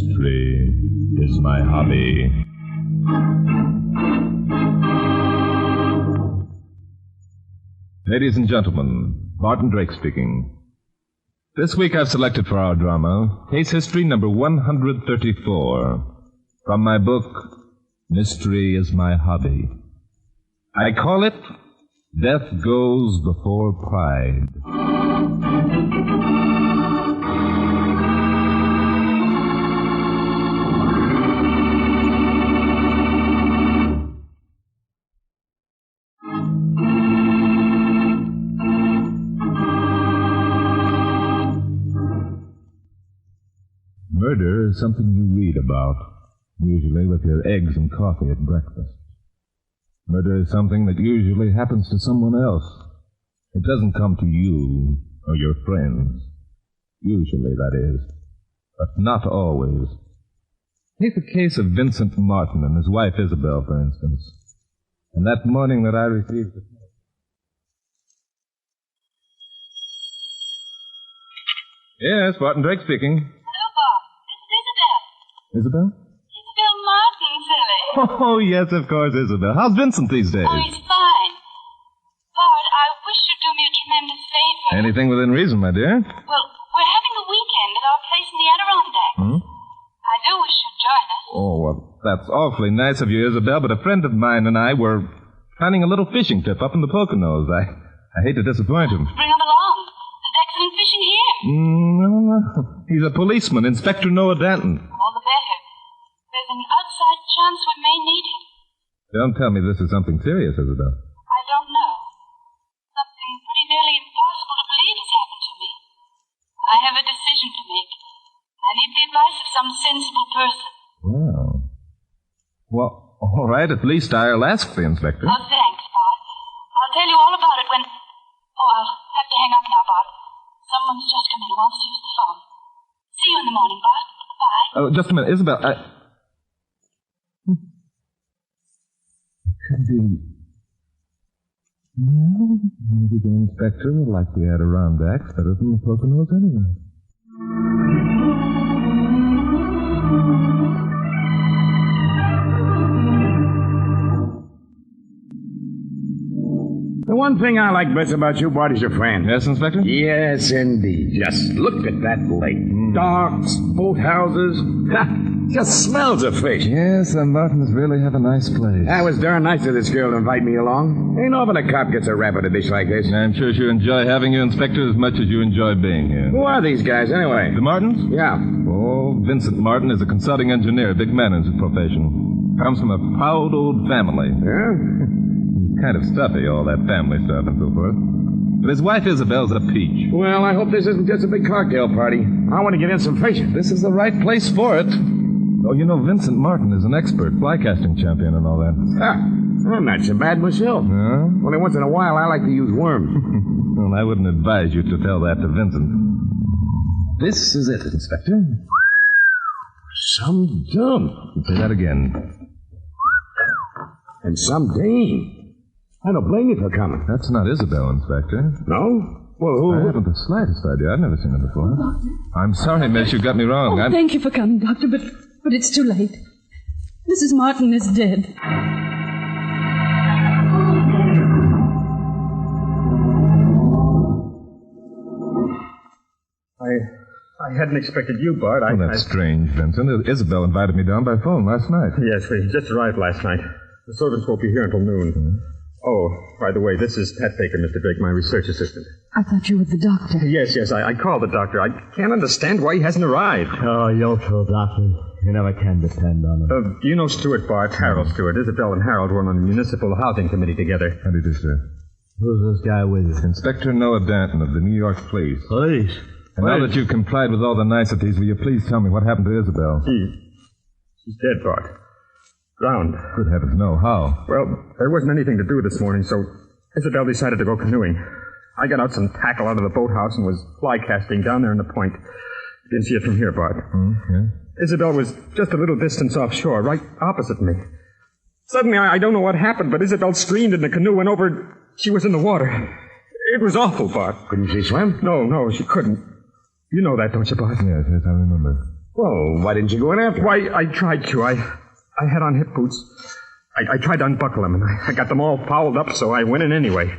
Mystery is my hobby. Ladies and gentlemen, Barton Drake speaking. This week I've selected for our drama case history number 134 from my book, Mystery is My Hobby. I call it Death Goes Before Pride. Murder is something you read about, usually with your eggs and coffee at breakfast. Murder is something that usually happens to someone else. It doesn't come to you or your friends. Usually, that is. But not always. Take the case of Vincent Martin and his wife Isabel, for instance. And that morning that I received the... Yes, Barton Drake speaking. Hello, Bob. This is Isabel. Isabel? Isabel Martin, silly. Oh, yes, of course, Isabel. How's Vincent these days? Oh, he's fine. Bart, I wish you'd do me a tremendous favor. Anything within reason, my dear. Well, we're having a weekend at our place in the Adirondacks. I do wish you'd join us. Oh, well, that's awfully nice of you, Isabel, but a friend of mine and I were planning a little fishing trip up in the Poconos. I hate to disappoint him. Bring him along. There's excellent fishing here. No. He's a policeman, Inspector Noah Danton. All the better. There's an outside chance we may need him. Don't tell me this is something serious, Isabel. I don't know. Something pretty nearly impossible to believe has happened to me. I have a decision to make. I need the advice of some sensible person. Well, all right, at least I'll ask the inspector. Oh, thanks, Bart. I'll tell you all about it when... Oh, I'll have to hang up now, Bart. Someone's just come in who wants to use the phone. See you in the morning, Bart. Bye. Oh, just a minute, Isabel. Could be... Well, maybe the inspector will like the Adirondacks better than the Poconos anyway. The one thing I like best about you, Bart, is your friend. Yes, Inspector? Yes, indeed. Just look at that lake. Docks, boathouses. Just smells of fish. Yes, the Martins really have a nice place. That was darn nice of this girl to invite me along. Ain't often a cop gets a rap at a dish like this. I'm sure she'll enjoy having you, Inspector, as much as you enjoy being here. Who are these guys, anyway? The Martins? Yeah. Oh, Vincent Martin is a consulting engineer, a big man in his profession. Comes from a proud old family. Yeah? Kind of stuffy, all that family stuff and so forth. But his wife Isabel's a peach. Well, I hope this isn't just a big cocktail party. I want to get in some fishing. This is the right place for it. Oh, you know, Vincent Martin is an expert fly casting champion and all that. I'm not so bad myself. Huh? Only once in a while I like to use worms. Well, I wouldn't advise you to tell that to Vincent. This is it, Inspector. Some dump. Say that again. And some dame. I don't blame you for coming. That's not Isabel, Inspector. No? Well, who? I haven't the slightest idea. I've never seen her before. I'm sorry, miss. You got me wrong. Thank you for coming, Doctor, but it's too late. Mrs. Martin is dead. I hadn't expected you, Bart. That's strange, Vincent. Isabel invited me down by phone last night. Yes, we just arrived last night. The servants won't be here until noon. Oh, by the way, this is Pat Baker, Mr. Drake, my research assistant. I thought you were the doctor. Yes, I called the doctor. I can't understand why he hasn't arrived. Oh, you'll tell, Doctor. You never can depend on him. Do you know Stuart, Bart? Harold Stewart. Isabel and Harold were on the municipal housing committee together. How do you do, sir? Who's this guy with you? Inspector Noah Danton of the New York Police. Police? And now that you've complied with all the niceties, will you please tell me what happened to Isabel? She's dead, Bart. Drowned. Good heavens, no. How? Well, there wasn't anything to do this morning, so Isabel decided to go canoeing. I got out some tackle out of the boathouse and was fly casting down there in the point. You can see it from here, Bart. Yeah? Isabel was just a little distance offshore, right opposite me. Suddenly, I don't know what happened, but Isabel streamed in the canoe and over... She was in the water. It was awful, Bart. Couldn't she swim? No, she couldn't. You know that, don't you, Bart? Yes, I remember. Well, why didn't you go in after him? Why, I tried to. I had on hip boots. I tried to unbuckle them, and I got them all fouled up, so I went in anyway.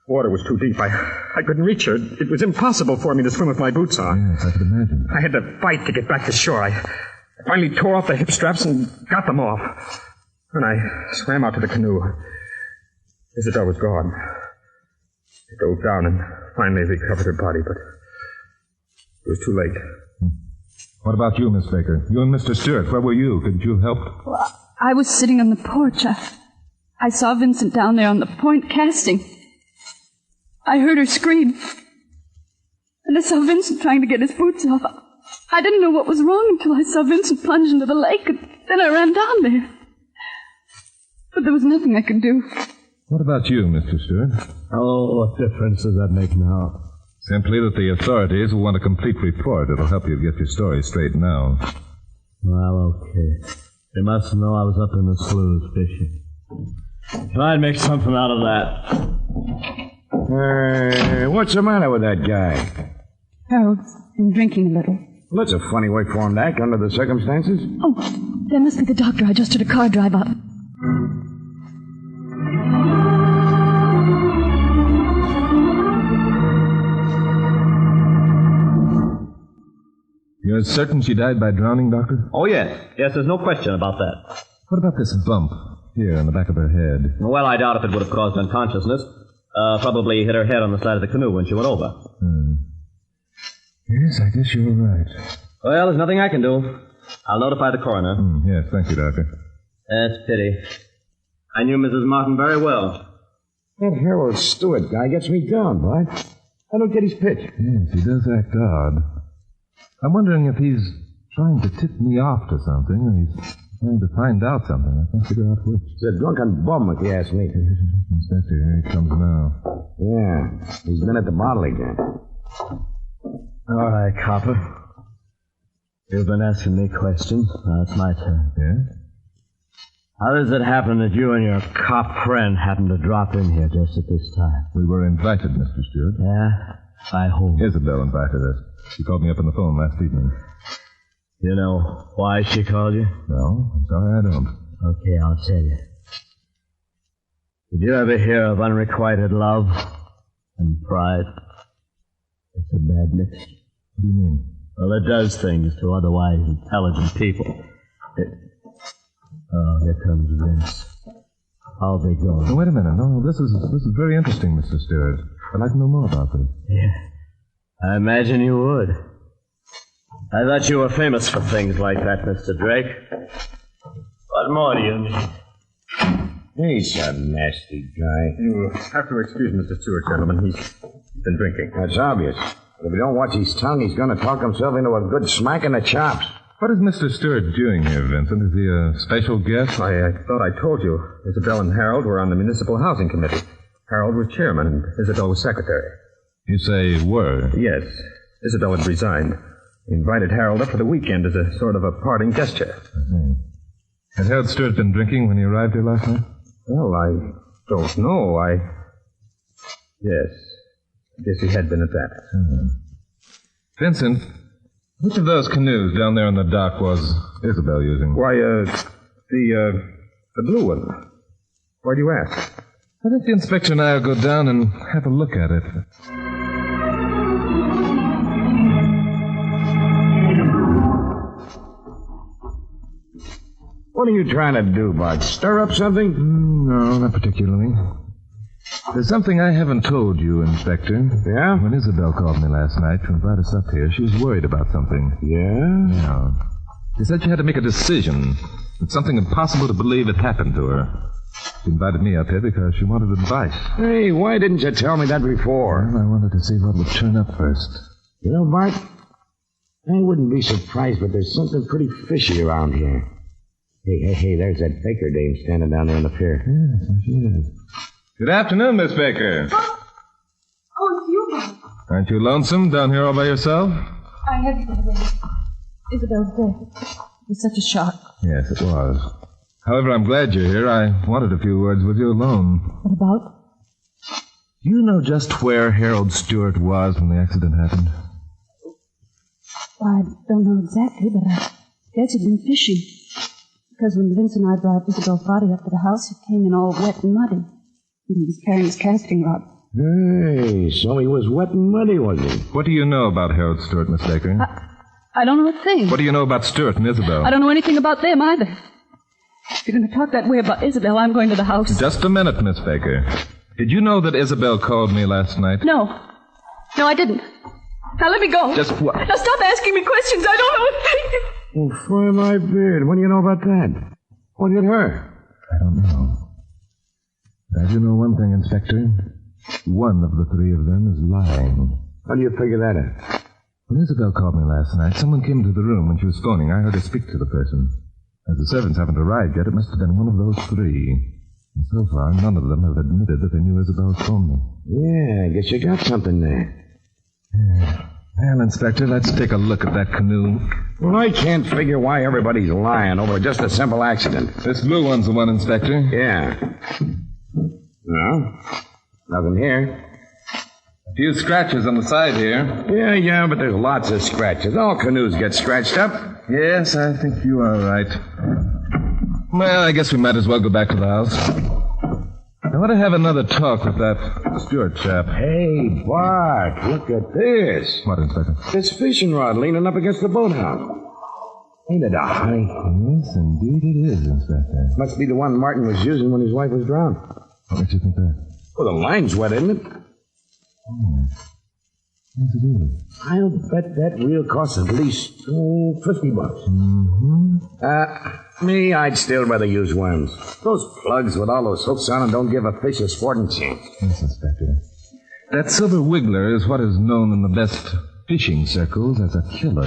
Water was too deep. I couldn't reach her. It was impossible for me to swim with my boots on. Yes, I could imagine. I had to fight to get back to shore. I finally tore off the hip straps and got them off. And I swam out to the canoe. Isabel was gone. I dove down and finally recovered her body, but it was too late. What about you, Miss Baker? You and Mr. Stewart, where were you? Could you help? Well, I was sitting on the porch. I saw Vincent down there on the point casting. I heard her scream. And I saw Vincent trying to get his boots off. I didn't know what was wrong until I saw Vincent plunge into the lake, and then I ran down there. But there was nothing I could do. What about you, Mr. Stewart? Oh, what difference does that make now? Simply that the authorities will want a complete report. It'll help you get your story straight now. Well, okay. They must know I was up in the sloughs fishing. Try and make something out of that. What's the matter with that guy? Harold's been drinking a little. Well, that's a funny way for him to act under the circumstances. Oh, there must be the doctor. I just heard a car drive up. You're certain she died by drowning, Doctor? Oh, yes. Yes, there's no question about that. What about this bump here on the back of her head? Well, I doubt if it would have caused unconsciousness. Probably hit her head on the side of the canoe when she went over. Yes, I guess you're right. Well, there's nothing I can do. I'll notify the coroner. Yes, thank you, Doctor. That's a pity. I knew Mrs. Martin very well. That Harold Stewart guy gets me down, Bart. I don't get his pitch. Yes, he does act odd. I'm wondering if he's trying to tip me off to something, or he's trying to find out something. I can't figure out which. He's a drunken bum, if you ask me. Inspector, here he comes now. Yeah, he's been at the bottle again. All right, copper. You've been asking me questions. Now it's my turn. Yeah? How does it happen that you and your cop friend happened to drop in here just at this time? We were invited, Mr. Stewart. Yeah? By whom? Isabel invited us. She called me up on the phone last evening. You know why she called you? No, I'm sorry I don't. Okay, I'll tell you. Did you ever hear of unrequited love and pride? It's a bad mix. What do you mean? Well, it does things to otherwise intelligent people. Oh, here comes Vince. How'll they go? Oh, wait a minute. No, this is very interesting, Mr. Stewart. I'd like to know more about this. Yeah. I imagine you would. I thought you were famous for things like that, Mr. Drake. What more do you need? He's a nasty guy. You have to excuse Mr. Stewart, gentlemen. He's been drinking. That's obvious. But if he don't watch his tongue, he's going to talk himself into a good smack in the chops. What is Mr. Stewart doing here, Vincent? Is he a special guest? I thought I told you. Isabel and Harold were on the Municipal Housing Committee. Harold was chairman, and Isabel was secretary. You say were? Yes. Isabel had resigned. We invited Harold up for the weekend as a sort of a parting gesture. Had Harold Stewart been drinking when he arrived here last night? Well, I don't know. Yes. I guess he had been at that. Vincent, which of those canoes down there on the dock was Isabel using? Why, the blue one. Why do you ask? I think the inspector and I will go down and have a look at it. What are you trying to do, Bart? Stir up something? No, not particularly. There's something I haven't told you, Inspector. Yeah? When Isabel called me last night to invite us up here, she was worried about something. Yeah? Yeah. She said she had to make a decision. It's something impossible to believe had happened to her. She invited me up here because she wanted advice. Hey, why didn't you tell me that before? Well, I wanted to see what would turn up first. You know, Bart, I wouldn't be surprised, but there's something pretty fishy around here. Hey, there's that Baker dame standing down there on the pier. Yes, there she is. Good afternoon, Miss Baker. Oh, it's you, Bob. Aren't you lonesome down here all by yourself? I had to get away. Isabel's death. It was such a shock. Yes, it was. However, I'm glad you're here. I wanted a few words with you alone. What about? Do you know just where Harold Stewart was when the accident happened? I don't know exactly, but I guess he'd been fishing. Because when Vince and I brought Isabel's body up to the house, it came in all wet and muddy. And he was carrying his casting rod. Hey, so he was wet and muddy, was he? What do you know about Harold Stewart, Miss Baker? I don't know a thing. What do you know about Stewart and Isabel? I don't know anything about them either. If you're going to talk that way about Isabel, I'm going to the house. Just a minute, Miss Baker. Did you know that Isabel called me last night? No. No, I didn't. Now let me go. Just what? Now stop asking me questions. I don't know a thing. Well, fry my beard. What do you know about that? What hit her? I don't know. But I do know one thing, Inspector. One of the three of them is lying. How do you figure that out? When Isabel called me last night, someone came into the room when she was phoning. I heard her speak to the person. As the servants haven't arrived yet, it must have been one of those three. And so far, none of them have admitted that they knew Isabel phoned me. Yeah, I guess you got something there. Well, Inspector, let's take a look at that canoe. Well, I can't figure why everybody's lying over just a simple accident. This blue one's the one, Inspector. Yeah. No, nothing here. A few scratches on the side here. Yeah, but there's lots of scratches. All canoes get scratched up. Yes, I think you are right. Well, I guess we might as well go back to the house. I want to have another talk with that Stewart chap. Hey, Bart, look at this. What, Inspector? This fishing rod leaning up against the boathouse. Ain't it a honey? Yes, indeed it is, Inspector. Must be the one Martin was using when his wife was drowned. What makes you think that? Well, the line's wet, isn't it? Yes, it is. I'll bet that reel costs at least $50. Mm-hmm. Me, I'd still rather use worms. Those plugs with all those hooks on them don't give a fish a sporting chance. Yes, Inspector. That silver wiggler is what is known in the best fishing circles as a killer.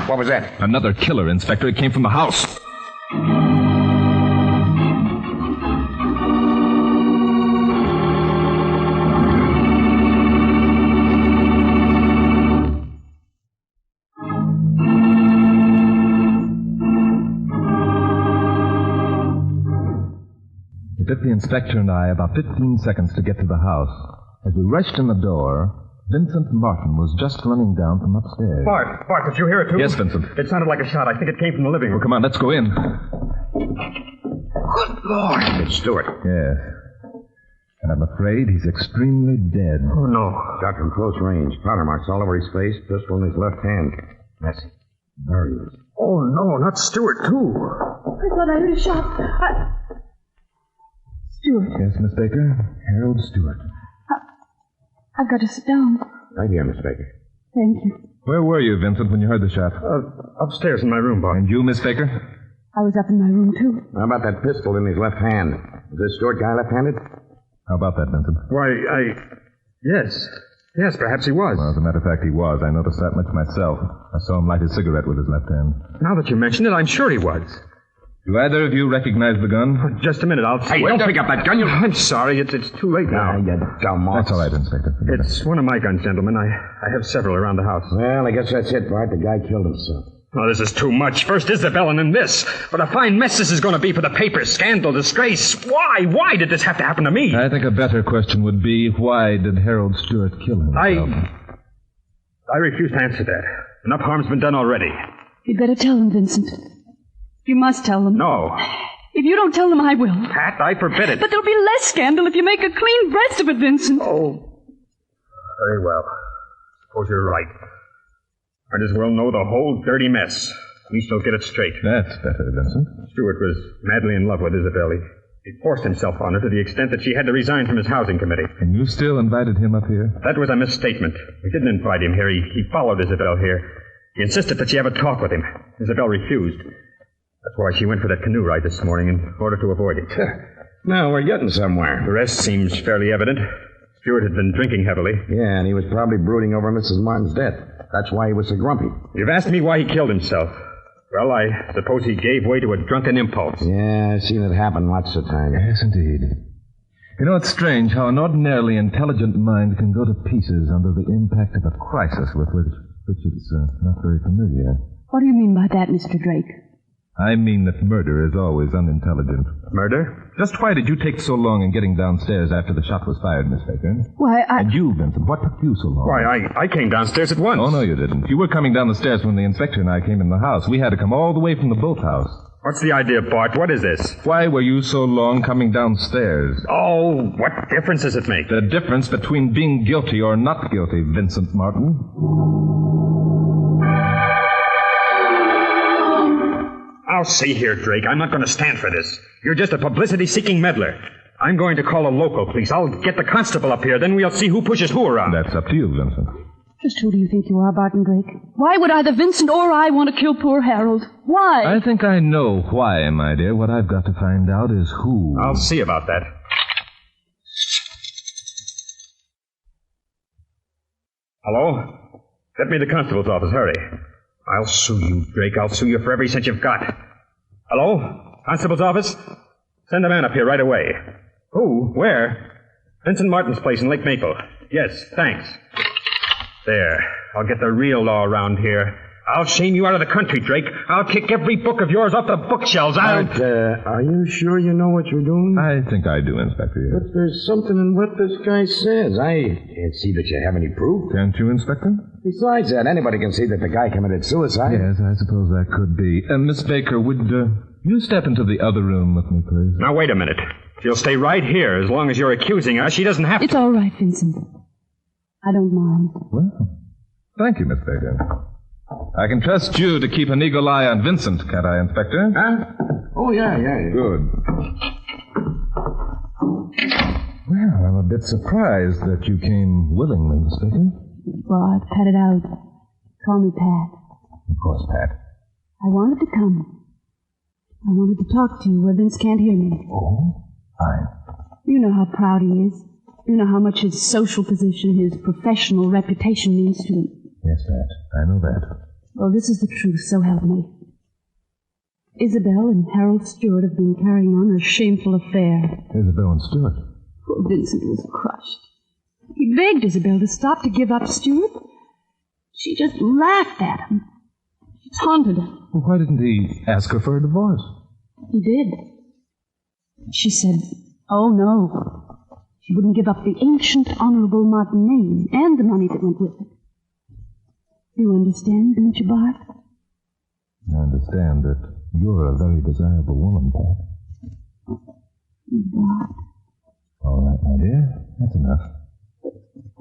What was that? Another killer, Inspector. It came from the house. It took the inspector and I about 15 seconds to get to the house. As we rushed in the door, Vincent Martin was just running down from upstairs. Bart, did you hear it too? Yes, Vincent. It sounded like a shot. I think it came from the living room. Well, come on, let's go in. Good Lord. It's Stewart. Yes. And I'm afraid he's extremely dead. Oh, no. Shot from close range. Powder marks all over his face, pistol in his left hand. Messy. There he is. Oh, no, not Stewart, too. I thought I heard a shot. Stewart. Yes, Miss Baker? Harold Stewart. I've got to sit down. Right here, Miss Baker. Thank you. Where were you, Vincent, when you heard the shot? Upstairs in my room, Bart. And you, Miss Baker? I was up in my room, too. How about that pistol in his left hand? Is this Stewart guy left-handed? How about that, Vincent? Why, Yes. Yes, perhaps he was. Well, as a matter of fact, he was. I noticed that much myself. I saw him light his cigarette with his left hand. Now that you mention it, I'm sure he was. Do either of you recognize the gun? Just a minute, I'll... Hey, don't pick up that gun, you... I'm sorry, it's too late now. you dumb moth. That's all right, Inspector. It's one of my guns, gentlemen. I have several around the house. Well, I guess that's it, Bart. The guy killed himself. Oh, this is too much. First Isabel and then this. What a fine mess this is going to be for the papers. Scandal, disgrace. Why? Why did this have to happen to me? I think a better question would be, why did Harold Stewart kill himself? I refuse to answer that. Enough harm's been done already. You'd better tell them, Vincent. You must tell them. No. If you don't tell them, I will. Pat, I forbid it. But there'll be less scandal if you make a clean breast of it, Vincent. Oh. Very well. Suppose you're right. Might as well know the whole dirty mess. At least I'll get it straight. That's better, Vincent. Stewart was madly in love with Isabel. He forced himself on her to the extent that she had to resign from his housing committee. And you still invited him up here? That was a misstatement. We didn't invite him here. He followed Isabel here. He insisted that she have a talk with him. Isabel refused. That's why she went for that canoe ride this morning, in order to avoid it. Now we're getting somewhere. The rest seems fairly evident. Stewart had been drinking heavily. Yeah, and he was probably brooding over Mrs. Martin's death. That's why he was so grumpy. You've asked me why he killed himself. Well, I suppose he gave way to a drunken impulse. Yeah, I've seen it happen lots of times. Yes, indeed. You know, it's strange how an ordinarily intelligent mind can go to pieces under the impact of a crisis with which it's not very familiar. What do you mean by that, Mr. Drake? I mean that murder is always unintelligent. Murder? Just why did you take so long in getting downstairs after the shot was fired, Miss Baker? Why, And you, Vincent, what took you so long? Why, I came downstairs at once. Oh, no, you didn't. You were coming down the stairs when the inspector and I came in the house. We had to come all the way from the boathouse. What's the idea, Bart? What is this? Why were you so long coming downstairs? Oh, what difference does it make? The difference between being guilty or not guilty, Vincent Martin. I'll see here, Drake. I'm not going to stand for this. You're just a publicity-seeking meddler. I'm going to call a local police. I'll get the constable up here. Then we'll see who pushes who around. That's up to you, Vincent. Just who do you think you are, Barton Drake? Why would either Vincent or I want to kill poor Harold? Why? I think I know why, my dear. What I've got to find out is who. I'll see about that. Hello? Get me the constable's office. Hurry. I'll sue you, Drake. I'll sue you for every cent you've got. Hello? Constable's office? Send a man up here right away. Who? Where? Vincent Martin's place in Lake Maple. Yes, thanks. There. I'll get the real law around here. I'll shame you out of the country, Drake. I'll kick every book of yours off the bookshelves. But, are you sure you know what you're doing? I think I do, Inspector. Yes. But there's something in what this guy says. I can't see that you have any proof. Can't you, Inspector? Besides that, anybody can see that the guy committed suicide. Yes, I suppose that could be. Miss Baker, would you step into the other room with me, please? Now, wait a minute. She'll stay right here as long as you're accusing her. She doesn't have to. It's all right, Vincent. I don't mind. Well, thank you, Miss Baker. I can trust you to keep an eagle eye on Vincent, can't I, Inspector? Huh? Oh, yeah. Good. Well, I'm a bit surprised that you came willingly, Miss Baker. Bart, cut it out. Call me Pat. Of course, Pat. I wanted to come. I wanted to talk to you where Vince can't hear me. Oh, fine. You know how proud he is. You know how much his social position, his professional reputation means to him. Yes, Pat, I know that. Well, this is the truth, so help me. Isabel and Harold Stewart have been carrying on a shameful affair. Isabel and Stewart? Poor Vincent was crushed. He begged Isabel to stop, to give up Stewart. She just laughed at him. She taunted him. Well, why didn't he ask her for a divorce? He did. She said, oh, no. She wouldn't give up the ancient, honorable Martin name and the money that went with it. You understand, don't you, Bart? I understand that you're a very desirable woman, Pat. Bart. All right, my dear. That's enough.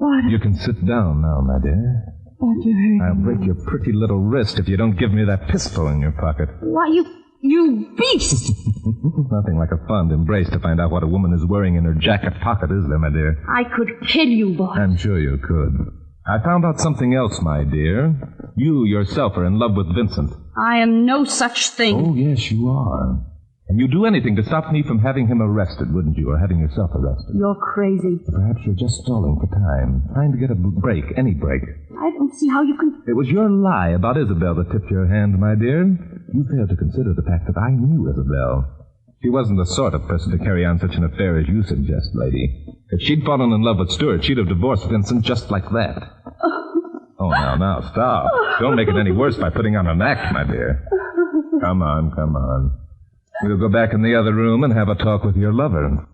Bart. You can sit down now, my dear. Bart, you're hurting. I'll break your pretty little wrist if you don't give me that pistol in your pocket. Why, you beast! Nothing like a fond embrace to find out what a woman is wearing in her jacket pocket, is there, my dear? I could kill you, Bart. I'm sure you could. I found out something else, my dear. You yourself are in love with Vincent. I am no such thing. Oh, yes, you are. And you'd do anything to stop me from having him arrested, wouldn't you? Or having yourself arrested. You're crazy. Perhaps you're just stalling for time. Trying to get a break, any break. I don't see how you can... It was your lie about Isabel that tipped your hand, my dear. You failed to consider the fact that I knew Isabel. She wasn't the sort of person to carry on such an affair as you suggest, lady. If she'd fallen in love with Stewart, she'd have divorced Vincent just like that. Oh, now, stop. Don't make it any worse by putting on an act, my dear. Come on. We'll go back in the other room and have a talk with your lover.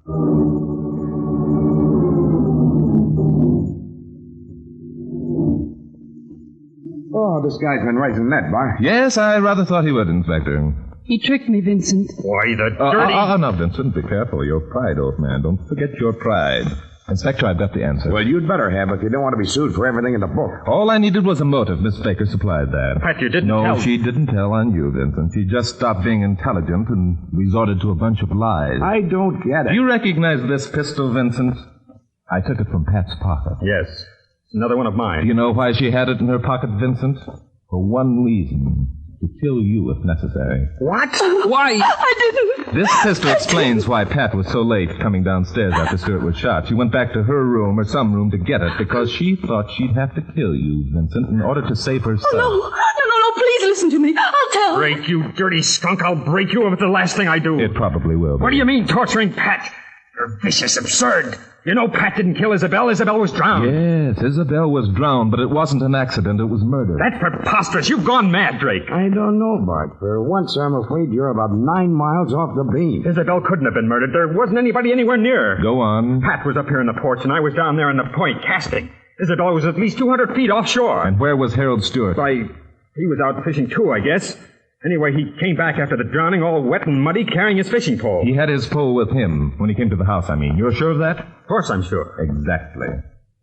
Oh, this guy's been raising that, Bart. Yes, I rather thought he would, Inspector. He tricked me, Vincent. Why, the dirty... Now, Vincent, be careful. Your pride, old man. Don't forget your pride. Inspector, I've got the answer. Well, you'd better have if you don't want to be sued for everything in the book. All I needed was a motive. Miss Baker supplied that. Pat, you didn't tell... tell... No, she didn't tell on you, Vincent. She just stopped being intelligent and resorted to a bunch of lies. I don't get it. Do you recognize this pistol, Vincent? I took it from Pat's pocket. Yes. It's another one of mine. Do you know why she had it in her pocket, Vincent? For one reason. To kill you if necessary. What? Why? I didn't. This pistol explains why Pat was so late coming downstairs after Stewart was shot. She went back to her room or some room to get it because she thought she'd have to kill you, Vincent, in order to save herself. No, please listen to me. I'll tell. Break, you dirty skunk. I'll break you if it's the last thing I do. It probably will be. What do you mean, torturing Pat? You're vicious, absurd. You know Pat didn't kill Isabel. Isabel was drowned. Yes, Isabel was drowned, but it wasn't an accident. It was murder. That's preposterous. You've gone mad, Drake. I don't know, Bart. For once, I'm afraid you're about 9 miles off the beam. Isabel couldn't have been murdered. There wasn't anybody anywhere near her. Go on. Pat was up here in the porch, and I was down there in the point casting. Isabel was at least 200 feet offshore. And where was Harold Stewart? He was out fishing too, I guess. Anyway, he came back after the drowning, all wet and muddy, carrying his fishing pole. He had his pole with him when he came to the house, I mean. You're sure of that? Of course I'm sure. Exactly.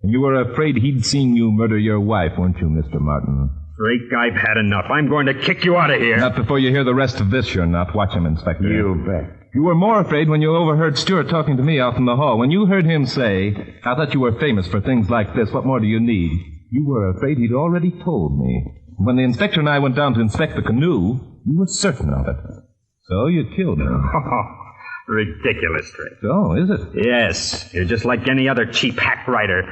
And you were afraid he'd seen you murder your wife, weren't you, Mr. Martin? Drake, I've had enough. I'm going to kick you out of here. Not before you hear the rest of this, you're not. Watch him, Inspector. You bet. You were more afraid when you overheard Stewart talking to me out in the hall. When you heard him say, I thought you were famous for things like this. What more do you need? You were afraid he'd already told me. When the inspector and I went down to inspect the canoe, you were certain of it. So you killed him. Ridiculous, Drake. Oh, is it? Yes. You're just like any other cheap hack writer.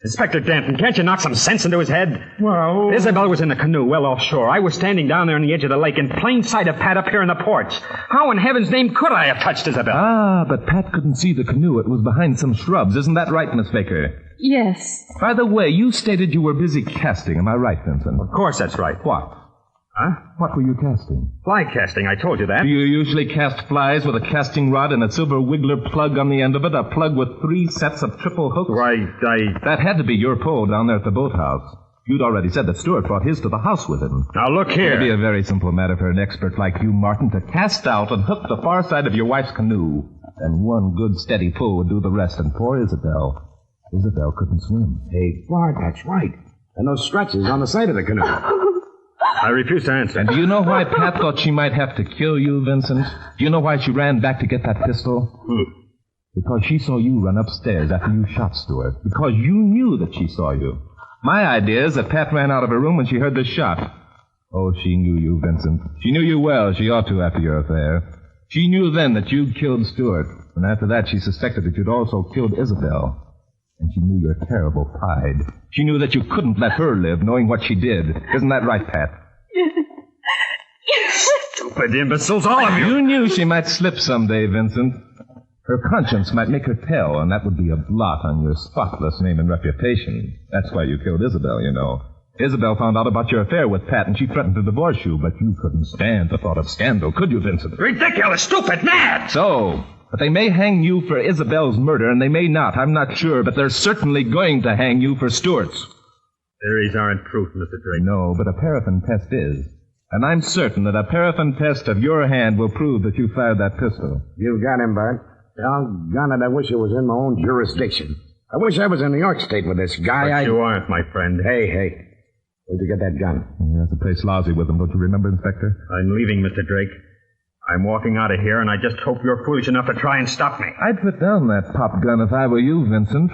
Inspector Denton, can't you knock some sense into his head? Well... Isabel was in the canoe well offshore. I was standing down there on the edge of the lake in plain sight of Pat up here in the porch. How in heaven's name could I have touched Isabel? Ah, but Pat couldn't see the canoe. It was behind some shrubs. Isn't that right, Miss Baker? Yes. By the way, you stated you were busy casting. Am I right, Vincent? Of course that's right. What? Huh? What were you casting? Fly casting, I told you that. Do you usually cast flies with a casting rod and a silver wiggler plug on the end of it? A plug with 3 sets of triple hooks? That had to be your pole down there at the boathouse. You'd already said that Stewart brought his to the house with him. Now look here. It would be a very simple matter for an expert like you, Martin, to cast out and hook the far side of your wife's canoe. And one good steady pull would do the rest. And poor Isabel couldn't swim. Hey, Bart, that's right. And those stretches on the side of the canoe. I refuse to answer. And do you know why Pat thought she might have to kill you, Vincent? Do you know why she ran back to get that pistol? Because she saw you run upstairs after you shot Stewart. Because you knew that she saw you. My idea is that Pat ran out of her room when she heard the shot. Oh, she knew you, Vincent. She knew you well. She ought to after your affair. She knew then that you'd killed Stewart. And after that, she suspected that you'd also killed Isabel. And she knew your terrible pride. She knew that you couldn't let her live, knowing what she did. Isn't that right, Pat? Stupid imbeciles, all of you. You knew she might slip someday, Vincent. Her conscience might make her tell, and that would be a blot on your spotless name and reputation. That's why you killed Isabel, you know. Isabel found out about your affair with Pat, and she threatened to divorce you, but you couldn't stand the thought of scandal, could you, Vincent? Ridiculous, stupid, mad! But they may hang you for Isabel's murder, and they may not. I'm not sure, but they're certainly going to hang you for Stewart's. Theories aren't proof, Mr. Drake. No, but a paraffin test is. And I'm certain that a paraffin test of your hand will prove that you fired that pistol. You've got him, Bart. Doggone it, I wish it was in my own jurisdiction. I wish I was in New York State with this guy. But you aren't, my friend. Hey. Where'd you get that gun? That's a place lousy with them, don't you remember, Inspector? I'm leaving, Mr. Drake. I'm walking out of here, and I just hope you're foolish enough to try and stop me. I'd put down that pop gun if I were you, Vincent.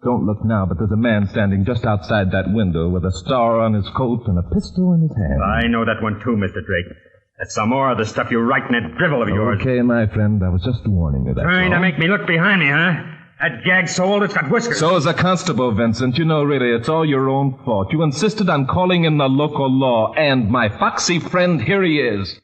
Don't look now, but there's a man standing just outside that window with a star on his coat and a pistol in his hand. I know that one too, Mr. Drake. That's some more of the stuff you write in that drivel of yours. Okay, my friend, I was just warning you, that's Trying all. to make me look behind me, huh? That gag's so old it's got whiskers. So is a constable, Vincent. You know, really, it's all your own fault. You insisted on calling in the local law, and my foxy friend, here he is.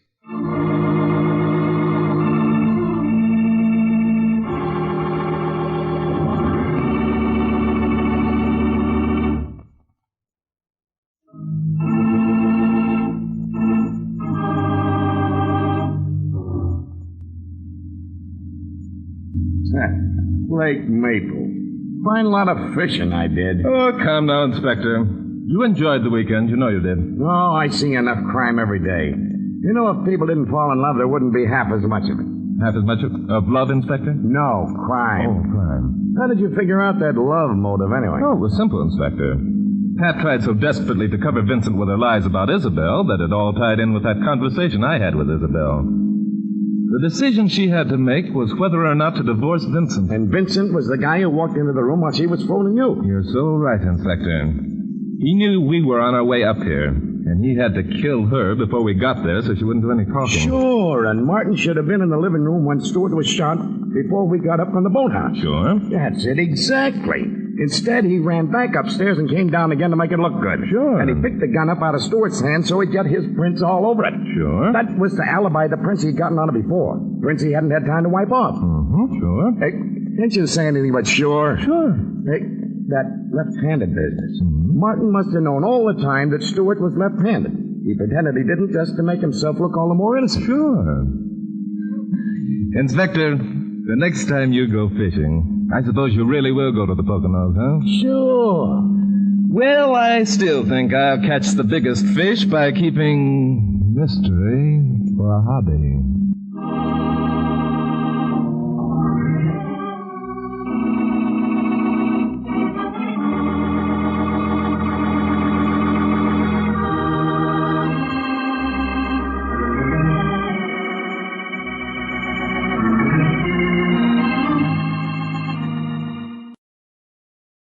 Lake Maple. Fine lot of fishing I did. Oh, calm down, Inspector. You enjoyed the weekend. You know you did. Oh, I see enough crime every day. You know, if people didn't fall in love, there wouldn't be half as much of it. Half as much of love, Inspector? No, crime. Oh, crime. How did you figure out that love motive, anyway? Oh, it was simple, Inspector. Pat tried so desperately to cover Vincent with her lies about Isabel that it all tied in with that conversation I had with Isabel. The decision she had to make was whether or not to divorce Vincent. And Vincent was the guy who walked into the room while she was phoning you. You're so right, Inspector. He knew we were on our way up here, and he had to kill her before we got there so she wouldn't do any talking. Sure, and Martin should have been in the living room when Stewart was shot before we got up from the boathouse. Sure. That's it, exactly. Instead, he ran back upstairs and came down again to make it look good. Sure. And he picked the gun up out of Stewart's hand so he'd get his prints all over it. Sure. That was to alibi the prints he'd gotten on it before. Prints he hadn't had time to wipe off. Mm-hmm, sure. Hey, Can't you say anything but sure? Sure. Hey, that left-handed business. Martin must have known all the time that Stewart was left-handed. He pretended he didn't just to make himself look all the more innocent. Sure. Inspector, the next time you go fishing, I suppose you really will go to the Poconos, huh? Sure. Well, I still think I'll catch the biggest fish by keeping mystery for a hobby.